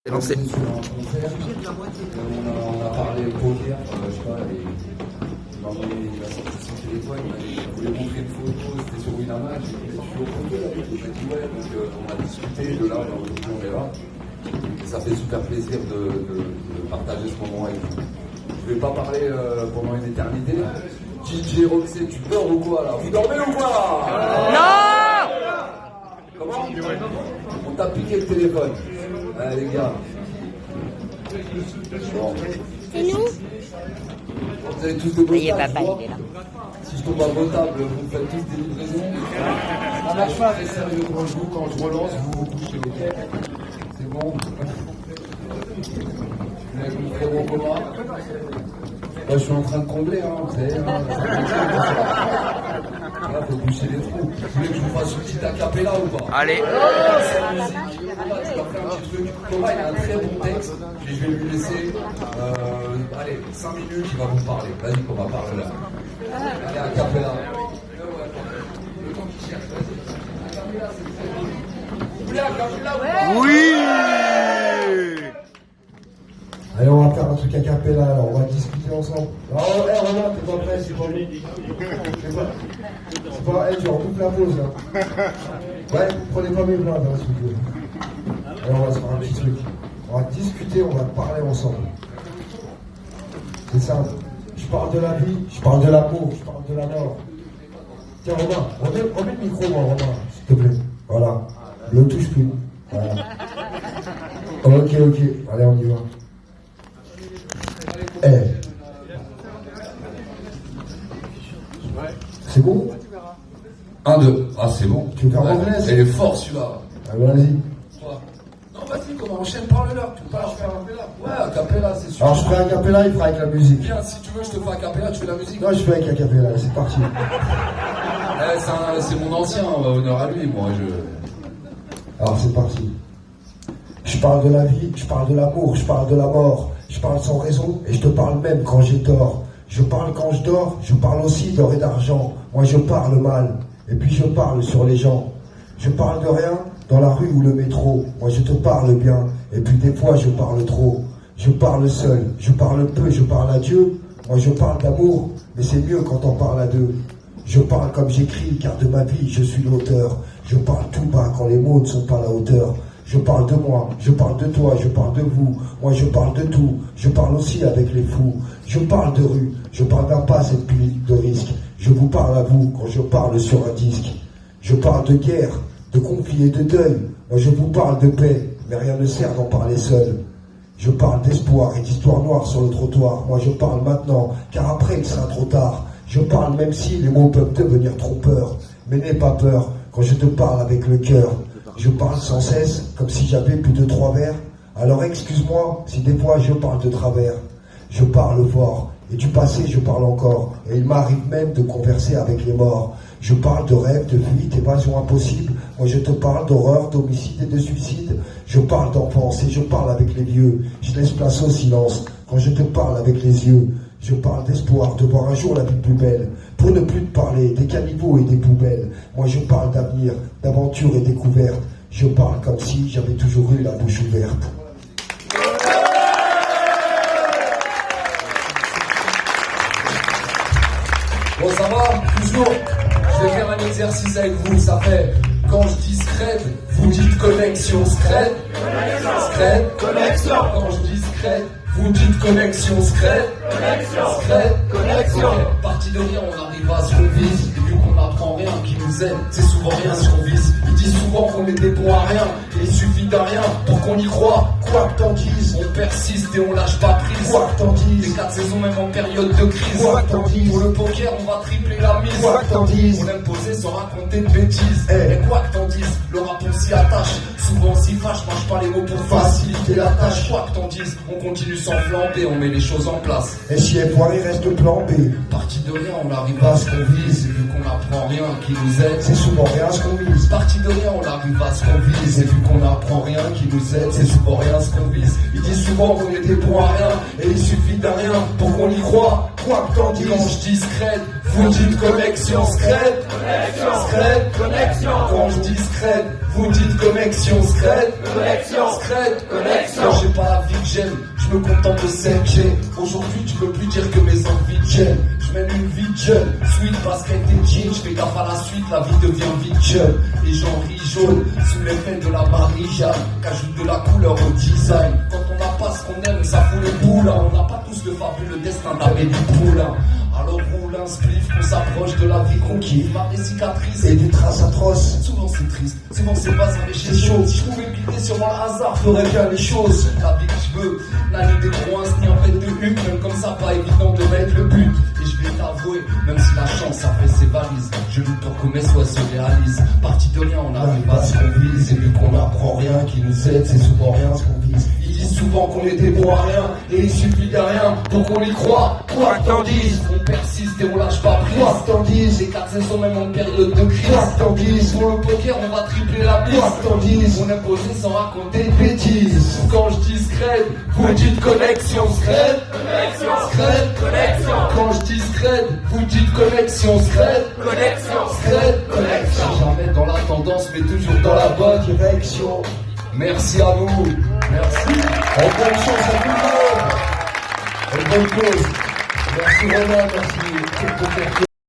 C'est lancé. On a parlé poker, je sais pas, et il a sorti son téléphone, il voulait montrer une photo, c'était sur Winamax, je suis au poker avec le dit ouais, donc on a discuté de là, on est là, et ça fait super plaisir de partager ce moment avec vous. Je vais pas parler pendant une éternité. DJ Roxy, tu dors ou quoi là? Vous dormez ou quoi là? Non! Comment? On t'a piqué le téléphone. Allez les gars. Bon. C'est nous? Vous avez tous de vos tables, Papa, il est là. Si je tombe à vos tables, vous faites tous des livraisons. Ça marche pas, mais sérieux, quand je relance, vous couchez les têtes. C'est bon. Vous ferez mon coma. Moi, je suis en train de combler, hein, vous savez. Là, faut boucher les trous. Vous voulez que je vous fasse une petite acapella ou pas? Allez. Thomas, il a un très bon texte, et je vais lui laisser, allez, 5 minutes, il va vous parler. Vas-y, Thomas, parle là. Allez, acapella. Le temps qu'il cherche, vas-y. Acapella, c'est très bien. Vous voulez acapella ou pas? Oui! Allez, on va faire un truc à capella, alors on va discuter ensemble. Alors, Romain, t'es pas prêt, c'est pas lui. C'est pas, tu recoupes la pause, là. Ouais, prenez pas mes blagues, hein, s'il vous plaît. Allez, on va se faire un petit truc. On va discuter, on va parler ensemble. C'est simple. Je parle de la vie, je parle de l'amour, je parle de la mort. Tiens, Romain, remets le micro, moi, Romain, s'il te plaît. Voilà. Le touche plus. Voilà. Ok. Allez, on y va. C'est bon? 1, 2. Ah, c'est bon. Tu veux faire anglaise? Elle est forte, celui-là. Ah, vas-y. Non, vas-y, comment enchaîne, parle-leur. Tu peux pas leur faire un acapella. Ouais, acapella, c'est sûr. Alors je fais un capella, il fera avec la musique. Bien, si tu veux, je te fais acapella, tu fais la musique. Non, je fais avec un capella, c'est parti. C'est mon ancien, honneur à lui, moi. Alors c'est parti. Je parle de la vie, je parle de l'amour, je parle de la mort. Je parle sans raison et je te parle même quand j'ai tort. Je parle quand je dors, je parle aussi d'or et d'argent. Moi je parle mal, et puis je parle sur les gens. Je parle de rien dans la rue ou le métro. Moi je te parle bien, et puis des fois je parle trop. Je parle seul, je parle peu, je parle à Dieu. Moi je parle d'amour, mais c'est mieux quand on parle à deux. Je parle comme j'écris, car de ma vie je suis l'auteur. Je parle tout bas quand les mots ne sont pas à la hauteur. Je parle de moi, je parle de toi, je parle de vous. Moi je parle de tout, je parle aussi avec les fous. Je parle de rue, je parle d'impasse et de risque. Je vous parle à vous quand je parle sur un disque. Je parle de guerre, de conflit et de deuil. Moi je vous parle de paix, mais rien ne sert d'en parler seul. Je parle d'espoir et d'histoire noire sur le trottoir. Moi je parle maintenant, car après il sera trop tard. Je parle même si les mots peuvent devenir trompeurs. Mais n'aie pas peur quand je te parle avec le cœur. Je parle sans cesse, comme si j'avais plus de 3 verres. Alors excuse-moi si des fois je parle de travers. Je parle fort, et du passé je parle encore. Et il m'arrive même de converser avec les morts. Je parle de rêves, de fuite, d'évasion impossible. Moi je te parle d'horreur, d'homicide et de suicide. Je parle d'enfance et je parle avec les vieux. Je laisse place au silence quand je te parle avec les yeux. Je parle d'espoir, de voir un jour la vie plus belle. Pour ne plus te parler des caniveaux et des poubelles. Moi je parle d'avenir, d'aventure et découverte. Je parle comme si j'avais toujours eu la bouche ouverte. Bon, ça va? Toujours. Je vais faire un exercice avec vous. Ça fait, quand je dis scred, vous dites connexion scred. Scred. Connexion. Quand je dis scred, vous dites connexion scred. Scred. Connexion. Okay. Parti de rien, on arrive à ce qu'on vise. Et vu qu'on n'apprend rien, qui nous aide, c'est souvent rien ce qu'on vise. Ils disent souvent qu'on était bon à rien. Et il suffit d'un rien pour qu'on y croit. Quoi que t'en dises, on persiste et on lâche pas prise. Quoi que t'en dises, les 4 saisons même en période de crise. Quoi que t'en dises, pour le poker on va tripler la mise. Quoi que t'en dises, on aime poser sans raconter de bêtises. Et quoi que t'en dises, le rap on s'y attache. Souvent on s'y fâche, marche pas les mots pour faciliter la tâche. Quoi que t'en dises, on continue sans flamber, on met les choses en place. Et si elle foire, il reste plan B. Parti de rien, on arrive à ce qu'on vise. Et vu qu'on n'apprend rien qui nous aide, C'est souvent rien ce qu'on vise. parti de rien, on arrive à ce qu'on vise. Et vu qu'on n'apprend rien qui nous aide, c'est souvent rien ce qu'on vise. Ils disent souvent qu'on était bon à rien. Et il suffit d'un rien pour qu'on y croit. Quoi que t'en dises, quand je dis scred, vous dites connexion scred. Scred. Quand je dis scred, vous dites connexion scred. Scred. j'aime, je me contente de celle que j'ai. Aujourd'hui tu peux plus dire que mes envies tiennent. Je mène une vie de jeune, sweet basket et jean. Je fais gaffe à la suite, la vie devient vite jeune. Les gens rient jaune, sous l'effet de la barricade, qu'ajoute de la couleur au design. Quand on n'a pas ce qu'on aime, ça fout les boules. On n'a pas tous le fabuleux destin d'Amélie Poulain. Alors roule un spliff, qu'on s'approche de la vie qu'on kiffe. Par des cicatrices Et des traces atroces. souvent c'est triste, souvent c'est pas avec les choses. Si je pouvais guider sur mon hasard, ferais bien les choses. La vie que je veux, la nuit des coins, ni en fait de huc. Même comme ça, pas évident de mettre le but. Et je vais t'avouer, même si la chance a fait ses valises, je lutte pour que mes souhaits se réalisent. Parti de rien, on arrive à ce qu'on vise. Et vu qu'on n'apprend rien qui nous aide, c'est souvent rien ce qu'on vise. Ils disent souvent qu'on était bon à rien, et il suffit de rien pour qu'on y croit. Quoi que t'en dises, on persiste et on lâche pas prise. Quoi que t'en dises, Les 4 saisons même en période de crise. quoi que t'en dises, Pour le poker, on va tripler la piste. quoi que t'en dises, On est posé sans raconter de bêtises. Quand je dis scred, vous dites connexion. Scred, connexion. Quand je dis scred, vous dites connexion. Scred, connexion. Jamais dans la tendance, mais toujours dans la bonne. direction. Merci à vous. Merci. Et bonne chance à tout le monde. Et bonne cause. Merci Romain, merci.